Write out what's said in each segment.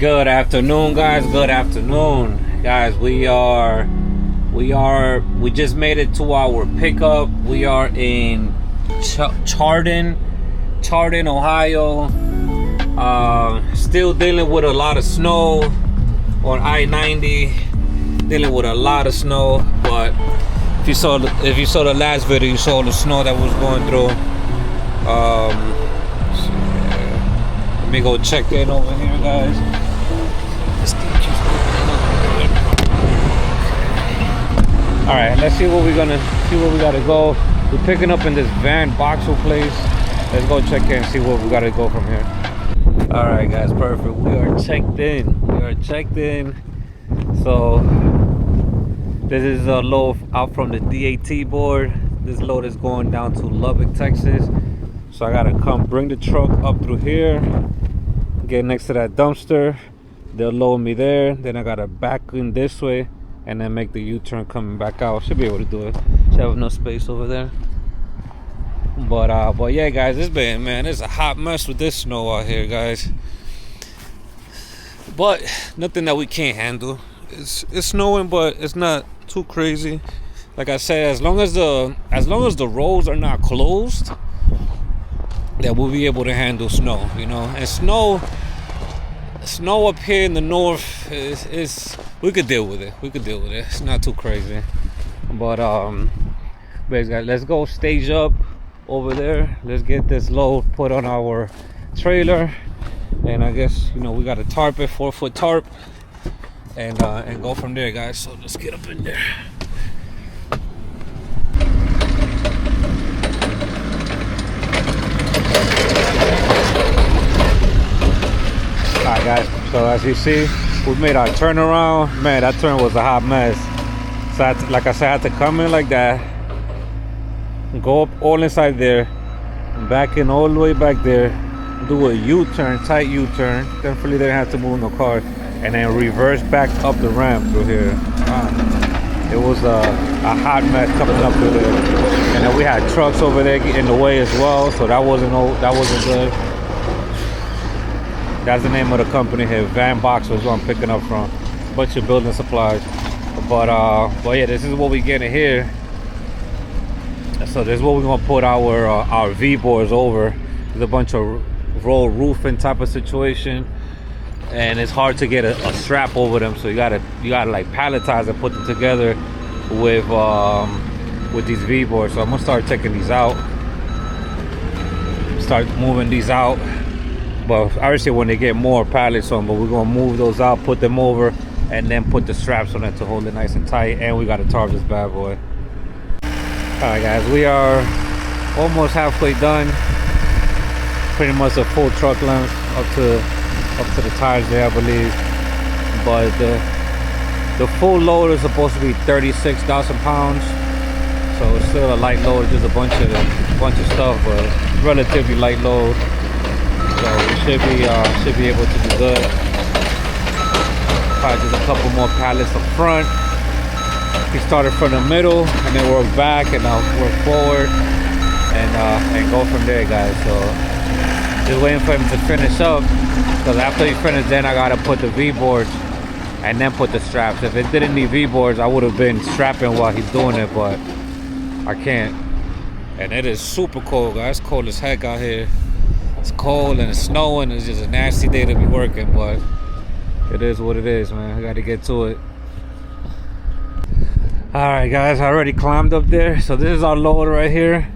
Good afternoon, guys. Good afternoon, guys. We just made it to our pickup. We are in Chardon, Ohio. Still dealing with a lot of snow on I-90. Dealing with a lot of snow, but if you saw the last video, you saw the snow that was going through. Let me go check in over here, guys. All right, let's see what we gotta go. We're picking up in this Van Boxel place. Let's go check in and see where we gotta go from here. All right, guys, perfect. We are checked in. So this is a load out from the DAT board. This load is going down to Lubbock, Texas. So I gotta come bring the truck up through here, get next to that dumpster. They'll load me there. Then I gotta back in this way and then make the U-turn coming back out. Should be able to do it. Should have enough space over there. But yeah, guys, it's a hot mess with this snow out here, guys. But nothing that we can't handle. It's snowing, but it's not too crazy. Like I said, as long as the roads are not closed, that we'll be able to handle snow, you know. And snow up here in the north is we could deal with it. It's not too crazy. But guys, let's go stage up over there. Let's get this load put on our trailer, and I guess, you know, we got to tarp it, 4-foot tarp, and go from there, guys. So let's get up in there. Alright, guys, so as you see, we made our turnaround. Man, that turn was a hot mess. So like I said, I had to come in like that, go up all inside there, back in all the way back there, do a U-turn, tight U-turn. Thankfully they didn't have to move no car, and then reverse back up the ramp through here. It was a hot mess coming up through there, and then we had trucks over there in the way as well, so that wasn't good. That's the name of the company here, Van Boxel is where I'm picking up from. A bunch of building supplies. But yeah, this is what we getting here. So this is what we're gonna put our V-boards over. There's a bunch of roll roofing type of situation, and it's hard to get a strap over them. So you gotta like palletize and put them together with these V-boards. So I'm gonna start taking these out, start moving these out. But obviously when they get more pallets on, but we're gonna move those out, put them over, and then put the straps on it to hold it nice and tight. And we gotta tarp this bad boy. Alright, guys, we are almost halfway done. Pretty much a full truck length up to the tires there, I believe. But the full load is supposed to be 36,000 pounds. So it's still a light load, just a bunch of stuff, but relatively light load. So we should be able to do good. Probably just a couple more pallets up front. We started from the middle and then work back, and I'll work forward and go from there, guys. So just waiting for him to finish up, because after he finished, then I gotta put the V-boards and then put the straps. If it didn't need V-boards, I would have been strapping while he's doing it, but I can't. And it is super cold, guys. It's cold as heck out here. It's cold and it's snowing. It's just a nasty day to be working, but it is what it is, man. I gotta get to it. All right, guys, I already climbed up there. So this is our load right here.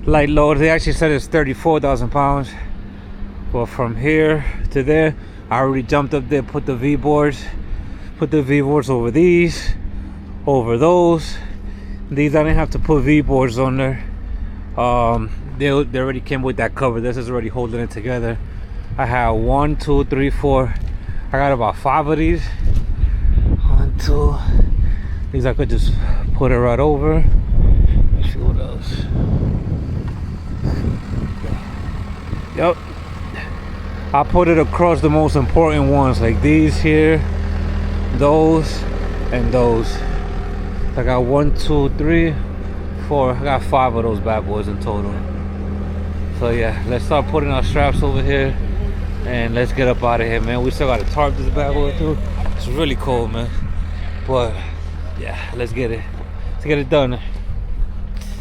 Light load. They actually said it's 34,000 pounds. But from here to there, I already jumped up there, put the V-boards over these, over those. These I didn't have to put V-boards on there. They already came with that cover. This is already holding it together. I have 1, 2, 3, 4. I got about 5 of these. 1, 2. These I could just put it right over. Let's see what else. Yep. I put it across the most important ones, like these here, those, and those. I got 1, 2, 3, 4. I got 5 of those bad boys in total. So yeah, let's start putting our straps over here. And let's get up out of here, man. We still gotta tarp this bad boy through. It's really cold, man. But yeah, let's get it done.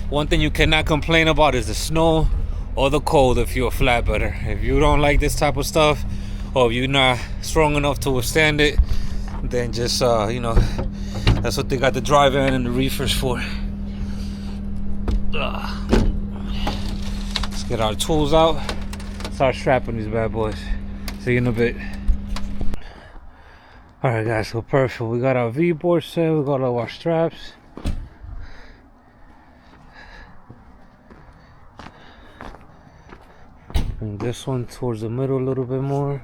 One thing you cannot complain about is the snow or the cold if you're a flatbedder. If you don't like this type of stuff, or if you're not strong enough to withstand it, then just you know, that's what they got the dry van and the reefers for. Let's get our tools out, start strapping these bad boys. See you in a bit. Alright guys, so perfect. We got our V-board set, we got all our straps. Bring this one towards the middle a little bit more.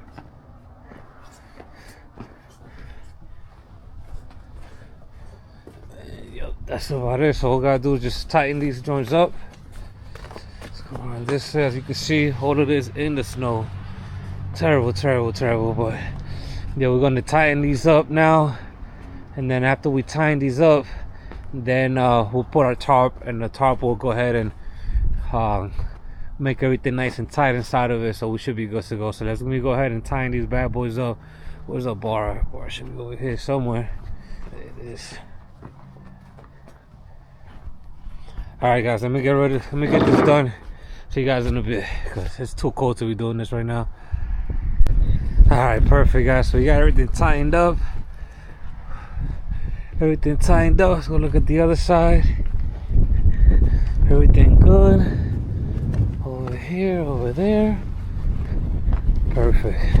Yep, that's about it. So all we gotta do is just tighten these joints up. Let's go on this, as you can see, all of this in the snow. Terrible, but yeah, we're gonna tighten these up now, and then after we tighten these up, then we'll put our tarp, and the tarp will go ahead and make everything nice and tight inside of it, so we should be good to go. So let's go ahead and tighten these bad boys up. Where's our bar? Bar should be over here somewhere. There it is. Alright guys, let me get ready, let me get this done. See you guys in a bit, because it's too cold to be doing this right now. Alright, perfect guys, so we got everything tightened up. Let's go look at the other side. Everything good. Over here, over there. Perfect.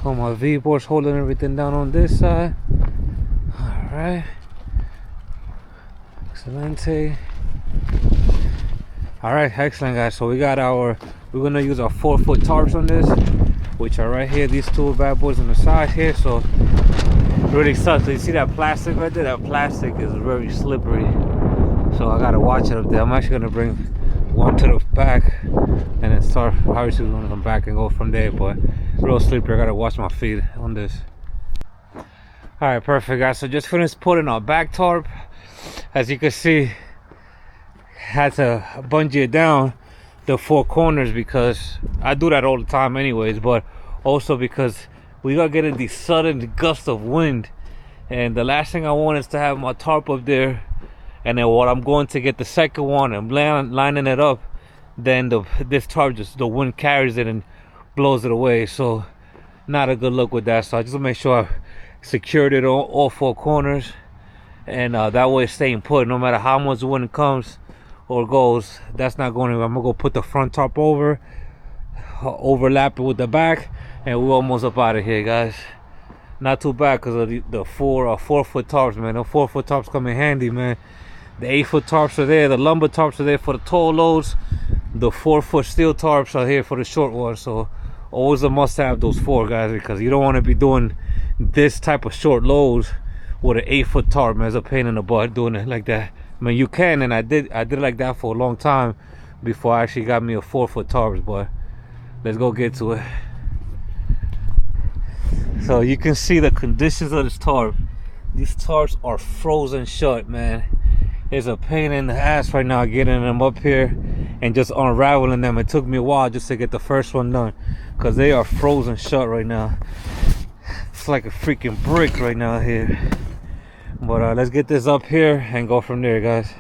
All my V-boards holding everything down on this side. Alright. Excelente. Alright, excellent guys. So we got we're gonna use our 4-foot tarps on this, which are right here, these two bad boys on the side here. So really sucks. So you see that plastic right there? That plastic is very slippery, so I gotta watch it up there. I'm actually gonna bring one to the back and then start, obviously we're gonna come back and go from there, but real slippery. I gotta watch my feet on this. All right, perfect guys, so just finished putting our back tarp. As you can see, had to bungee it down the 4 corners, because I do that all the time anyways, but also because we got getting these sudden gusts of wind, and the last thing I want is to have my tarp up there, and then when I'm going to get the second one and lining it up, then this tarp, just the wind carries it and blows it away. So not a good look with that. So I just want to make sure I secured it on all 4 corners, and that way it's staying put. No matter how much wind comes or goes, that's not going to. I'm gonna go put the front tarp over, overlap it with the back, and we're almost up out of here, guys. Not too bad, because of the 4-foot tarps, man. The 4-foot tarps come in handy, man. The 8-foot tarps are there, the lumber tarps are there for the tall loads. The 4-foot steel tarps are here for the short ones. So always a must have those 4, guys, because you don't want to be doing this type of short loads with an 8-foot tarp, man. It's a pain in the butt doing it like that. I mean, you can, and I did like that for a long time before I actually got me a 4-foot tarps. But let's go get to it. So you can see the conditions of this tarp. These tarps are frozen shut, man. It's a pain in the ass right now getting them up here and just unraveling them. It took me a while just to get the first one done, because they are frozen shut right now. It's like a freaking brick right now here. But let's get this up here and go from there, guys.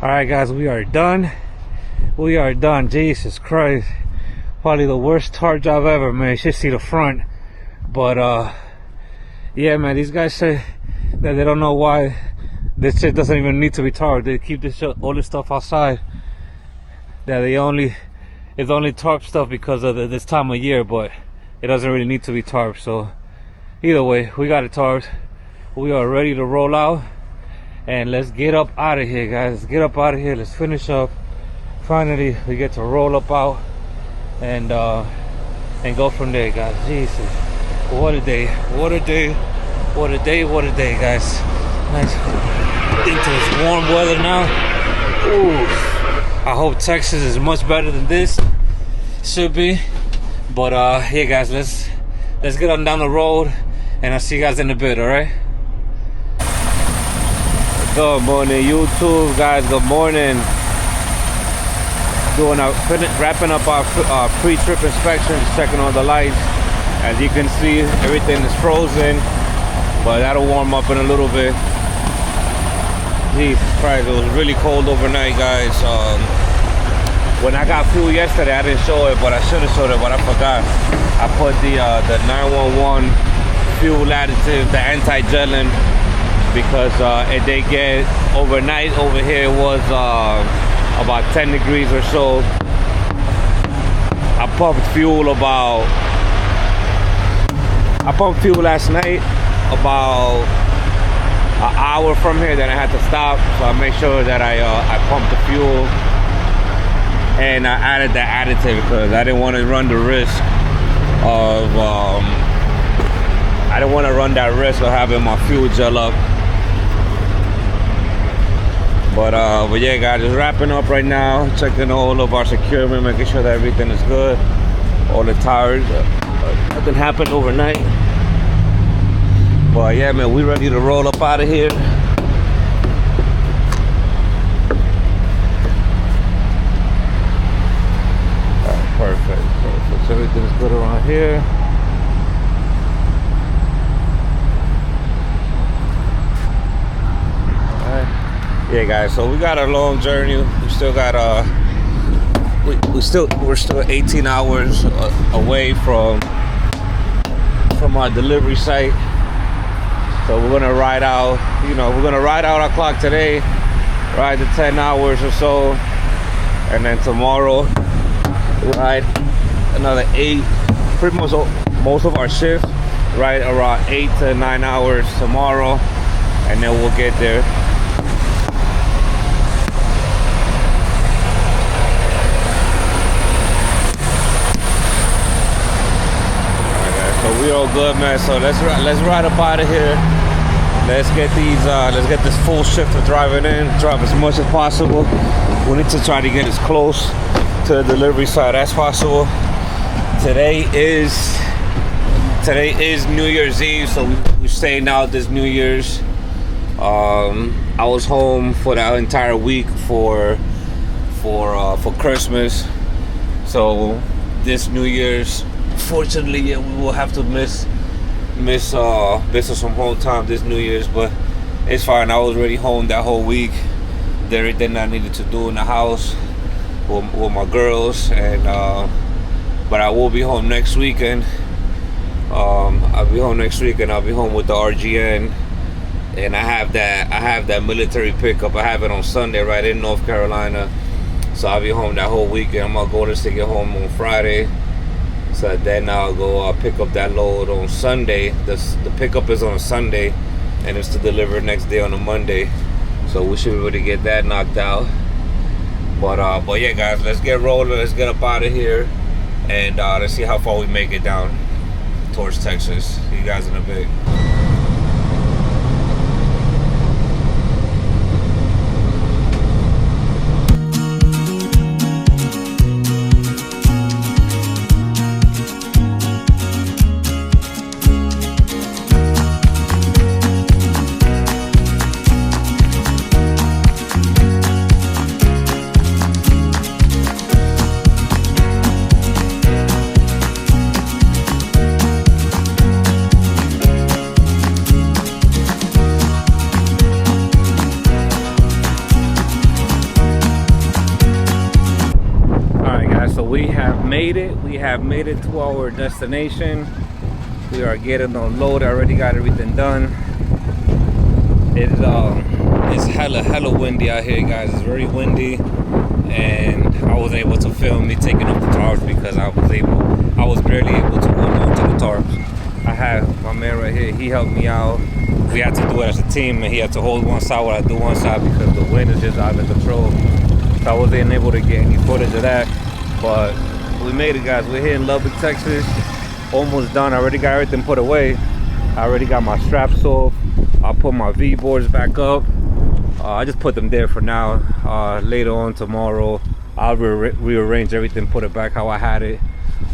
Alright guys, we are done. Jesus Christ, probably the worst tarp job ever, man. You should see the front. But yeah, man, these guys say that they don't know why this shit doesn't even need to be tarped. They keep all this stuff outside, that it's only tarp stuff because of this time of year. But it doesn't really need to be tarped. So either way, we got it tarped. We are ready to roll out, and let's get up out of here, guys. Let's get up out of here. Let's finish up. Finally, we get to roll up out and go from there, guys. Jesus, what a day! What a day! What a day! What a day, guys. Nice into this warm weather now. Ooh, I hope Texas is much better than this. Should be. But yeah, guys, let's get on down the road, and I'll see you guys in a bit. All right. Good morning, YouTube, guys. Good morning. Wrapping up our pre-trip inspection, checking all the lights. As you can see, everything is frozen, but that'll warm up in a little bit. Jesus Christ, it was really cold overnight, guys. When I got fuel yesterday, I didn't show it, but I should have showed it, but I forgot. I put the 911 fuel additive, the anti-gelling, because it did get overnight over here was about 10 degrees or so. I pumped fuel last night about an hour from here. Then I had to stop, so I made sure that I pumped the fuel and I added the additive because I didn't want to run the risk of having my fuel gel up. But yeah, guys, just wrapping up right now, checking all of our securement, making sure that everything is good. All the tires, nothing happened overnight. But yeah, man, we ready to roll up out of here. Perfect. So everything's good around here. Yeah, guys, so we got a long journey. We still got we're still 18 hours away from our delivery site. So we're gonna ride out, our clock today, ride the 10 hours or so, and then tomorrow ride another 8. Pretty much most of our shift, ride around 8 to 9 hours tomorrow, and then we'll get there. We all good, man. So let's ride up out of here. Let's get this full shift of driving in, drive as much as possible. We need to try to get as close to the delivery side as possible. Today is New Year's Eve, so we're staying out this New Year's. I was home for that entire week for Christmas. So this New Year's, fortunately, yeah, we will have to miss some home time this New Year's, but it's fine. I was already home that whole week. Did everything I needed to do in the house with my girls, and but I will be home next weekend. I'll be home next week, and I'll be home with the RGN. And I have that military pickup. I have it on Sunday right in North Carolina, so I'll be home that whole weekend. I'm gonna go to get home on Friday. So then I'll go pick up that load on Sunday. The pickup is on a Sunday, and it's to deliver next day on a Monday. So we should be able to get that knocked out. But yeah, guys, let's get rolling. Let's get up out of here, and let's see how far we make it down towards Texas. See you guys in a bit. We have made it to our destination. We are getting on load. I already got everything done. It's hella windy out here, guys. It's very windy, and I wasn't able to film me taking up the tarps because I was barely able to hold on to the tarps. I had my man right here, he helped me out. We had to do it as a team, and he had to hold one side while I do one side because the wind is just out of control. So I wasn't able to get any footage of that, but we made it, guys. We're here in Lubbock, Texas. Almost done. I already got everything put away. I already got my straps off. I'll put my V-boards back up. I just put them there for now. Later on tomorrow, I'll rearrange everything, put it back how I had it.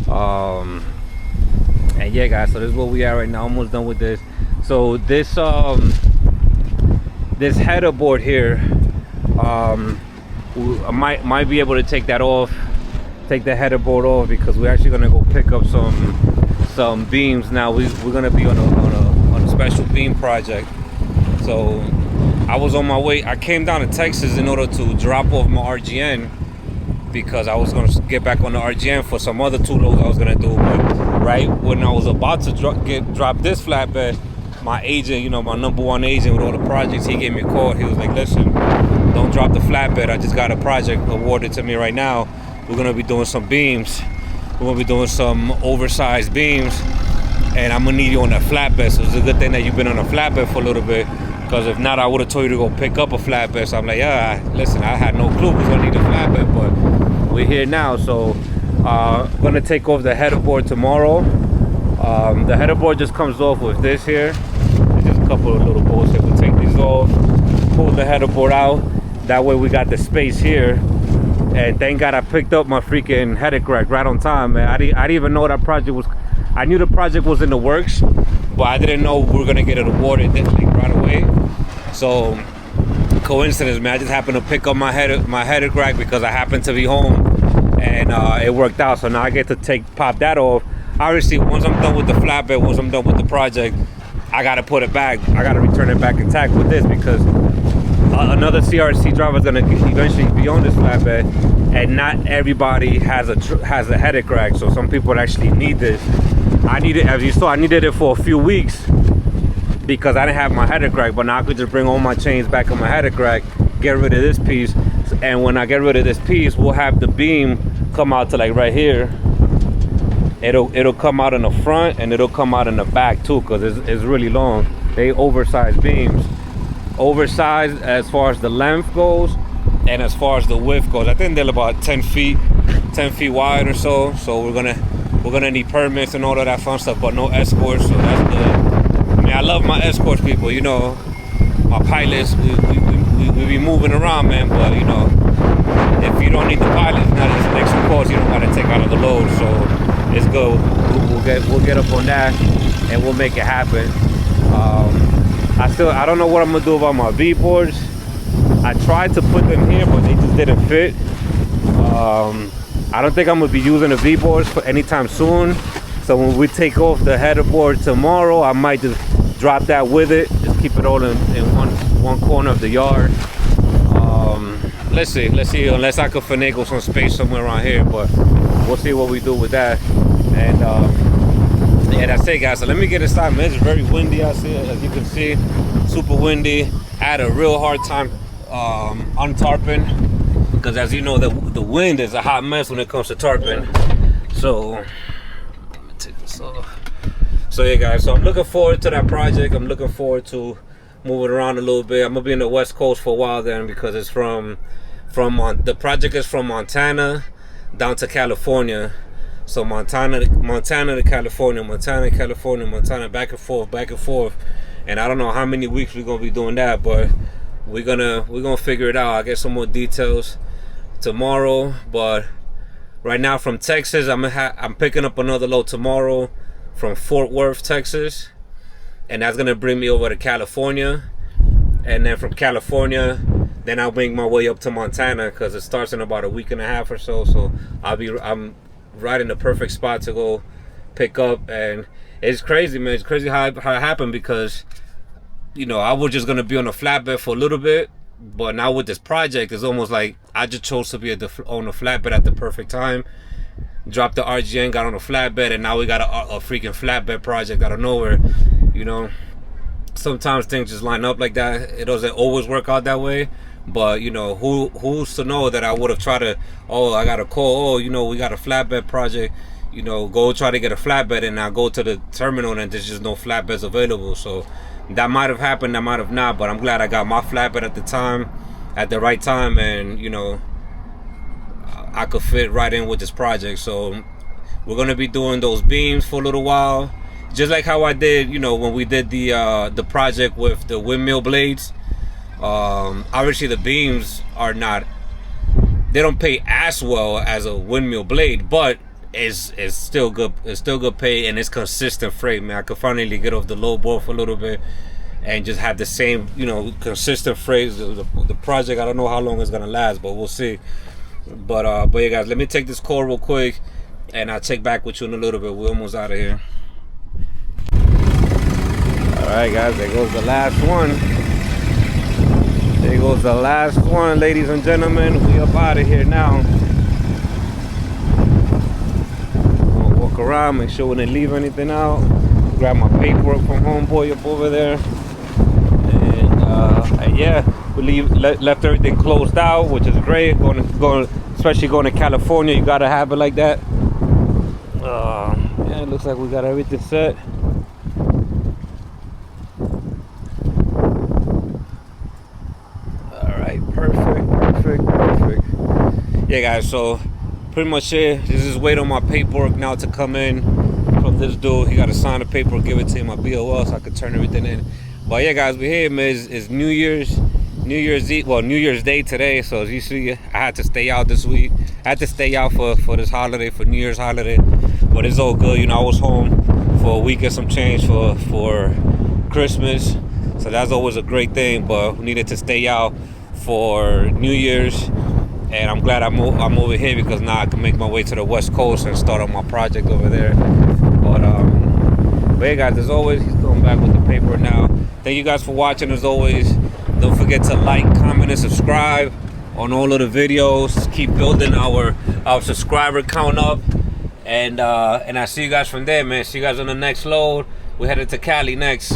And yeah, guys, so this is where we are right now. Almost done with this. So this this header board here, I might be able to take that off, take the header board off, because we're actually gonna go pick up some beams now. We're gonna be on a special beam project. So I was on my way. I came down to Texas in order to drop off my RGN, because I was gonna get back on the RGN for some other two loads I was gonna do. But right when I was about to drop this flatbed, my agent, you know, my #1 agent with all the projects, he gave me a call. He was like, listen, don't drop the flatbed. I just got a project awarded to me right now. We're gonna be doing some beams. We're gonna be doing some oversized beams, and I'm gonna need you on that flatbed. So it's a good thing that you've been on a flatbed for a little bit, because if not, I would have told you to go pick up a flatbed. So I'm like, yeah, listen, I had no clue because I need a flatbed, but we're here now. So I'm gonna take off the header board tomorrow. The header board just comes off with this here. There's just a couple of little bolts here. We'll take these off, pull the header board out. That way we got the space here. And thank God I picked up my freaking header crack right on time, man. I didn't even know that project was. I knew the project was in the works, but I didn't know we were gonna get it awarded right away. So coincidence, man. I just happened to pick up my header crack because I happened to be home, and it worked out. So now I get to pop that off. Obviously, once I'm done with the flatbed, once I'm done with the project, I gotta put it back. I gotta return it back intact with this, because another CRST driver is gonna eventually be on this flatbed, and not everybody has a header crack. So some people actually need this. I needed, as you saw, I needed it for a few weeks because I didn't have my header crack. But now I could just bring all my chains back on my header crack, get rid of this piece, and when I get rid of this piece, we'll have the beam come out to like right here. It'll come out in the front, and it'll come out in the back too, because it's really long. They oversized beams. Oversized as far as the length goes, and as far as the width goes. I think they're about 10 feet wide or so. So we're gonna need permits and all of that fun stuff, but no escorts. So that's good. I mean, I love my escorts people. You know, my pilots. We be moving around, man. But you know, if you don't need the pilot, it's not an extra cost. You don't gotta take out of the load. So it's good. We'll get up on that, and we'll make it happen. I don't know what I'm gonna do about my V-boards. I tried to put them here, but they just didn't fit. I don't think I'm gonna be using the V-boards for anytime soon. So when we take off the header board tomorrow, I might just drop that with it. Just keep it all in one corner of the yard. Let's see. Unless I could finagle some space somewhere around here, but we'll see what we do with that. And yeah, that's it, guys. So let me get inside, man. It's very windy out here, as you can see. Super windy. I had a real hard time untarping, because as you know, the wind is a hot mess when it comes to tarping. So let me take this off. So yeah, guys, so I'm looking forward to that project. I'm looking forward to moving around a little bit. I'm gonna be in the West Coast for a while then, because it's the project is from Montana down to California. So Montana to California, Montana, back and forth. And I don't know how many weeks we're gonna be doing that, but we're gonna figure it out. I'll get some more details tomorrow. But right now from Texas, I'm picking up another load tomorrow from Fort Worth, Texas, and that's gonna bring me over to California. And then from California, then I'll make my way up to Montana, because it starts in about a week and a half or so. So I'm right in the perfect spot to go pick up. And it's crazy, man. It's crazy how it happened, because you know, I was just gonna be on a flatbed for a little bit, but now with this project, it's almost like I just chose to be on a flatbed at the perfect time. Dropped the RGN, got on a flatbed, and now we got a freaking flatbed project out of nowhere. You know, sometimes things just line up like that. It doesn't always work out that way, But you know, who's to know that I would have tried to, oh, I got a call, oh, you know, we got a flatbed project, you know, go try to get a flatbed, and I go to the terminal and there's just no flatbeds available. So that might have happened, that might have not, but I'm glad I got my flatbed at the time, at the right time, and you know, I could fit right in with this project. So we're gonna be doing those beams for a little while, just like how I did, you know, when we did the project with the windmill blades. Obviously the beams are not, they don't pay as well as a windmill blade, but it's still good. It's still good pay, and it's consistent freight, man. I could finally get off the low ball for a little bit and just have the same, you know, consistent freight. The project, I don't know how long it's gonna last, but we'll see. But yeah, guys, let me take this call real quick, and I'll check back with you in a little bit. We're almost out of here. All right, guys, there goes the last one. There goes the last one, ladies and gentlemen. We up out of here now. Gonna walk around, make sure we didn't leave anything out. Grab my paperwork from homeboy up over there. And yeah, we left everything closed out, which is great. Especially going to California, you gotta have it like that. Yeah, it looks like we got everything set. Perfect. Yeah, guys, so pretty much it. Just wait on my paperwork now to come in from this dude. He got to sign the paperwork, give it to my BOL, so I could turn everything in. But yeah, guys, we're here, man. It's New Year's Eve, well, New Year's Day today. So as you see, I had to stay out this week. I had to stay out for this holiday, for New Year's holiday. But it's all good. You know, I was home for a week and some change for Christmas. So that's always a great thing. But we needed to stay out for New Year's, and I'm glad I'm over here, because now I can make my way to the West Coast and start on my project over there. But hey, guys, as always, he's going back with the paper now. Thank you guys for watching. As always, don't forget to like, comment, and subscribe on all of the videos. Keep building our subscriber count up, and I see you guys from there, man. See you guys on the next load. We're headed to Cali next.